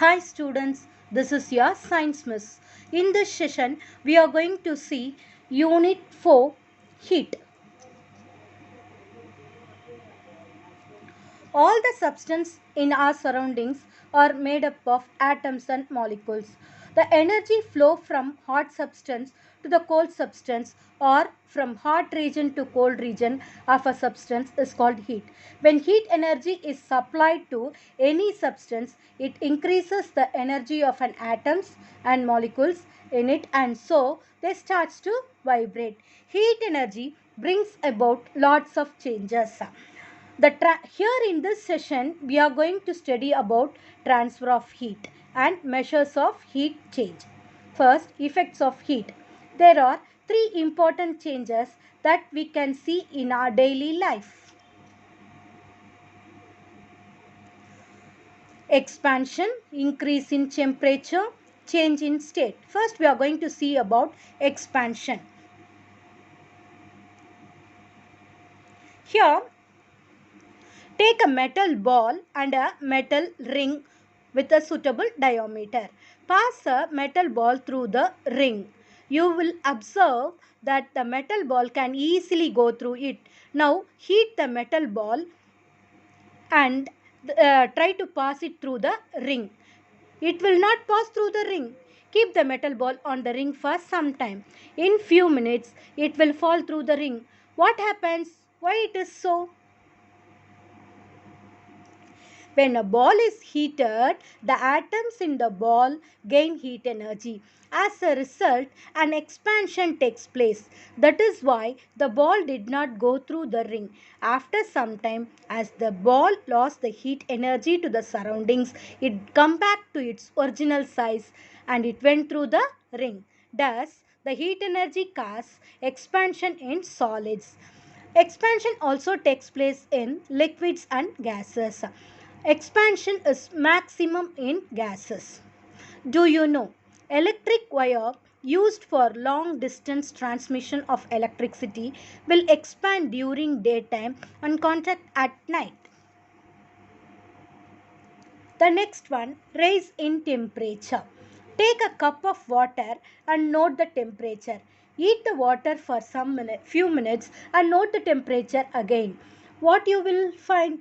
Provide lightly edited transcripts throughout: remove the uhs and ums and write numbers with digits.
Hi students, this is your science miss. In this session, we are going to see unit 4 heat. All the substances in our surroundings are made up of atoms and molecules. The energy flow from hot substance to the cold substance or from hot region to cold region of a substance is called heat. When heat energy is supplied to any substance, it increases the energy of an atoms and molecules in it, and so they starts to vibrate. Heat energy brings about lots of changes. Here in this session, we are going to study about transfer of heat and measures of heat change. First, effects of heat. There are three important changes that we can see in our daily life. Expansion, increase in temperature, change in state. First, we are going to see about expansion. Here, take a metal ball and a metal ring with a suitable diameter. Pass a metal ball through the ring. You will observe that the metal ball can easily go through it. Now heat the metal ball and try to pass it through the ring. It will not pass through the ring. Keep the metal ball on the ring for some time. In few minutes, it will fall through the ring. What happens? Why it is so? When a ball is heated, the atoms in the ball gain heat energy. As a result, an expansion takes place. That is why the ball did not go through the ring. After some time, as the ball lost the heat energy to the surroundings, it come back to its original size and it went through the ring. Thus, the heat energy causes expansion in solids. Expansion also takes place in liquids and gases. Expansion is maximum in gases. Do you know? Electric wire used for long distance transmission of electricity will expand during daytime and contract at night. The next one, rise in temperature. Take a cup of water and note the temperature. Heat the water for few minutes and note the temperature again. What you will find?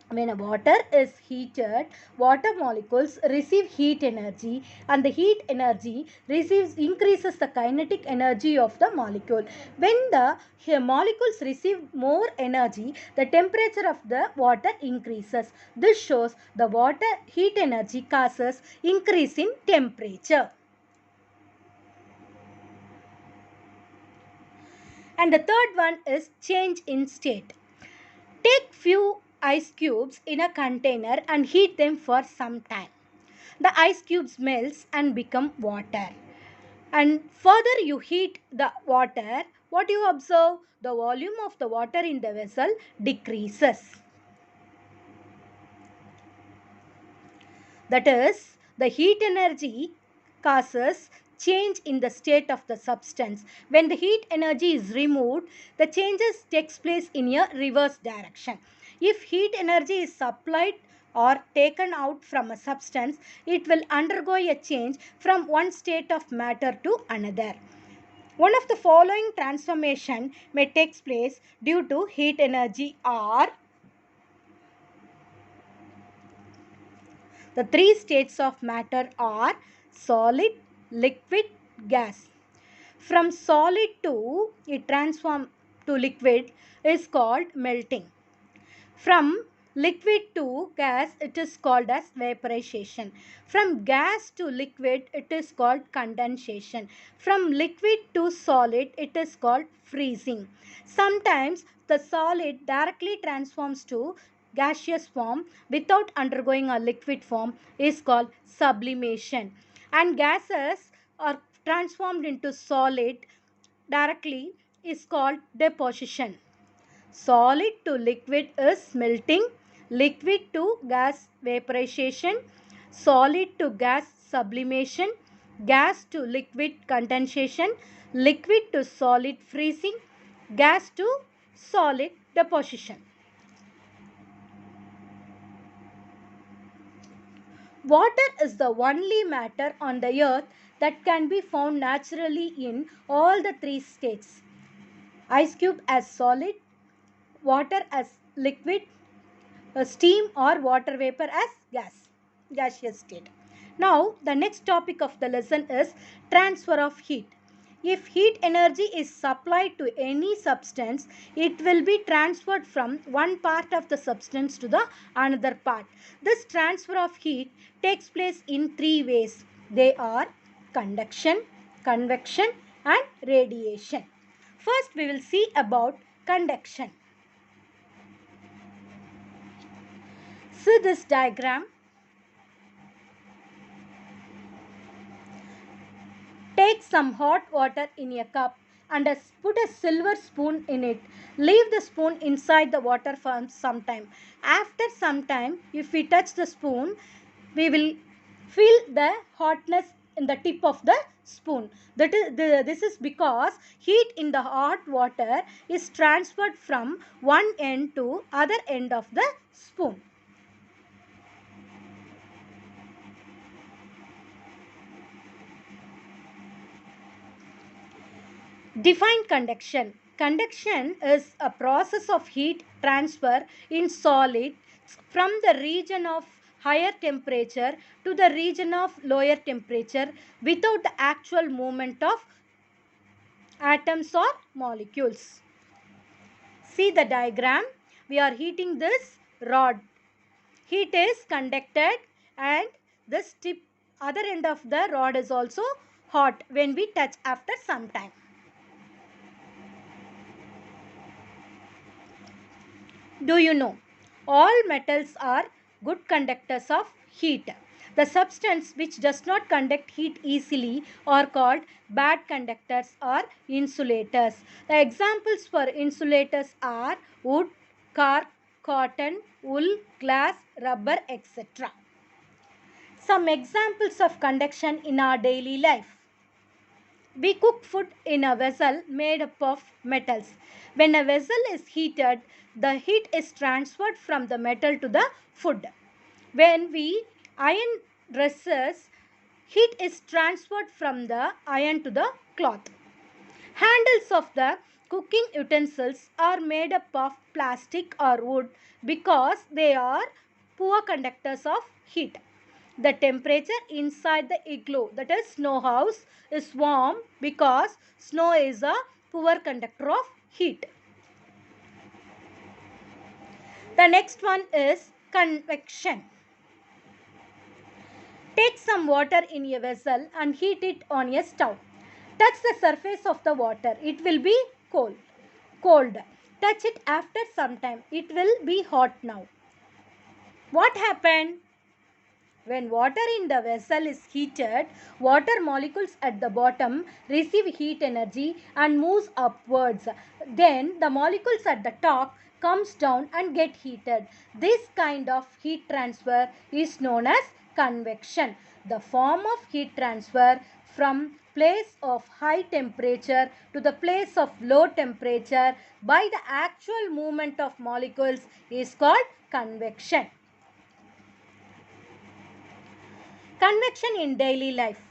When a water is heated, water molecules receive heat energy and the heat energy increases the kinetic energy of the molecule. When the molecules receive more energy, the temperature of the water increases. This shows the water heat energy causes increase in temperature. And the third one is change in state. Take few ice cubes in a container and heat them for some time. The ice cubes melts and become water. And further you heat the water, what you observe? The volume of the water in the vessel decreases. That is, the heat energy causes change in the state of the substance. When the heat energy is removed, the changes takes place in a reverse direction. If heat energy is supplied or taken out from a substance, it will undergo a change from one state of matter to another. One of the following transformation may take place due to heat energy are the three states of matter are solid, liquid, gas. From solid to it transform to liquid is called melting. From liquid to gas it is called as vaporization. From gas to liquid it is called condensation. From liquid to solid it is called freezing. Sometimes the solid directly transforms to gaseous form without undergoing a liquid form is called sublimation. And gases are transformed into solid directly is called deposition. Solid to liquid is melting, liquid to gas vaporization, solid to gas sublimation, gas to liquid condensation, liquid to solid freezing, gas to solid deposition. Water is the only matter on the earth that can be found naturally in all the three states: ice cube as solid, water as liquid, steam or water vapor as gaseous state. Now, the next topic of the lesson is transfer of heat. If heat energy is supplied to any substance, it will be transferred from one part of the substance to the another part. This transfer of heat takes place in three ways. They are conduction, convection, and radiation. First, we will see about conduction. See this diagram. Take some hot water in a cup and put a silver spoon in it. Leave the spoon inside the water for some time. After some time, if we touch the spoon, we will feel the hotness in the tip of the spoon. This is because heat in the hot water is transferred from one end to other end of the spoon. Define conduction. Conduction is a process of heat transfer in solid from the region of higher temperature to the region of lower temperature without the actual movement of atoms or molecules. See the diagram. We are heating this rod. Heat is conducted and this tip other end of the rod is also hot when we touch after some time. Do you know? All metals are good conductors of heat. The substance which does not conduct heat easily are called bad conductors or insulators. The examples for insulators are wood, cork, cotton, wool, glass, rubber, etc. Some examples of conduction in our daily life. We cook food in a vessel made up of metals. When a vessel is heated, the heat is transferred from the metal to the food. When we iron dresses, heat is transferred from the iron to the cloth. Handles of the cooking utensils are made up of plastic or wood because they are poor conductors of heat. The temperature inside the igloo, that is snow house, is warm because snow is a poor conductor of heat. The next one is convection. Take some water in a vessel and heat it on a stove. Touch the surface of the water. It will be cold. Touch it after some time. It will be hot now. What happened? When water in the vessel is heated, water molecules at the bottom receive heat energy and moves upwards. Then the molecules at the top comes down and get heated. This kind of heat transfer is known as convection. The form of heat transfer from place of high temperature to the place of low temperature by the actual movement of molecules is called convection. Convection in daily life.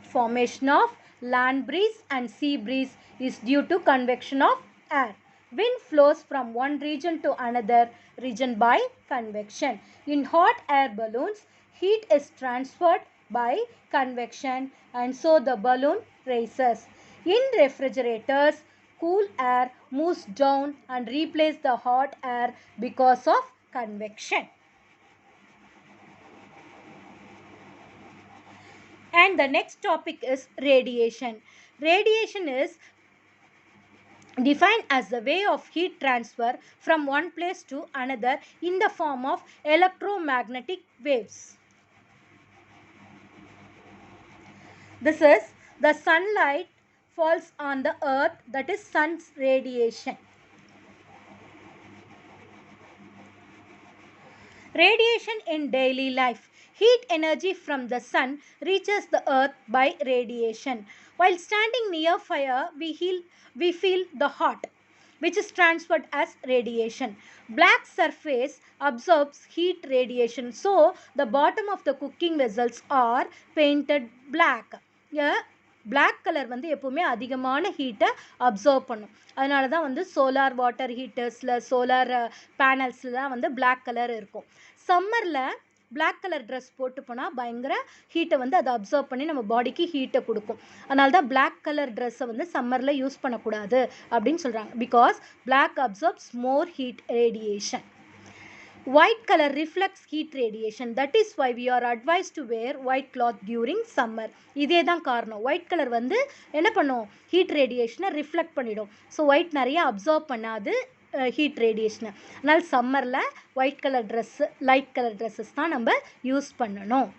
Formation of land breeze and sea breeze is due to convection of air. Wind flows from one region to another region by convection. In hot air balloons, heat is transferred by convection and so the balloon raises. In refrigerators, cool air moves down and replaces the hot air because of convection. And the next topic is radiation. Radiation is defined as the way of heat transfer from one place to another in the form of electromagnetic waves. This is the sunlight falls on the earth, that is sun's radiation. Radiation in daily life. Heat energy from the sun reaches the earth by radiation. While standing near fire, we feel the hot. which is transferred as radiation. Black surface absorbs heat radiation. So the bottom of the cooking vessels are painted black. Yeah, black color வந்து எப்பவுமே அதிகமான ஹீட்டை observe பண்ணும். அதனால தான் வந்து solar water ஹீட்டர்ஸில் solar பேனல்ஸில் தான் வந்து black கலர் இருக்கும். சம்மரில் black கலர் ட்ரெஸ் போட்டு போனால் பயங்கர ஹீட்டை வந்து அதை அப்சர்வ் பண்ணி நம்ம பாடிக்கு ஹீட்டை கொடுக்கும். அதனால தான் black கலர் ட்ரெஸ்ஸை வந்து சம்மரில் யூஸ் பண்ணக்கூடாது அப்படின்னு சொல்கிறாங்க. Because black absorbs more heat radiation. White color reflects heat radiation. That is why we are advised to wear white cloth during summer. இதே தான் காரணம். ஒயிட் கலர் வந்து என்ன பண்ணும், ஹீட் ரேடியேஷனை ரிஃப்ளெக்ட் பண்ணிடும். ஸோ ஒயிட் நிறைய அப்சர்வ் பண்ணாது ஹீட் ரேடியேஷனை. அதனால் சம்மரில் white colour dress, light colour dresses தான் நம்ம யூஸ் பண்ணணும்.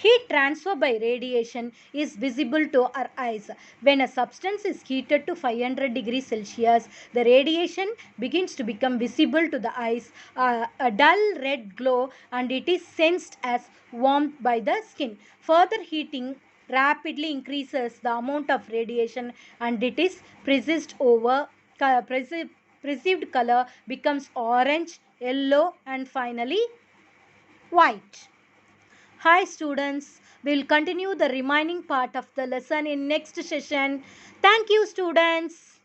Heat transfer by radiation is visible to our eyes. When a substance is heated to 500 degrees Celsius, the radiation begins to become visible to the eyes, a dull red glow, and it is sensed as warmth by the skin. Further heating rapidly increases the amount of radiation, and it is perceived color becomes orange, yellow, and finally white. Hi students, we will continue the remaining part of the lesson in next session. Thank you students.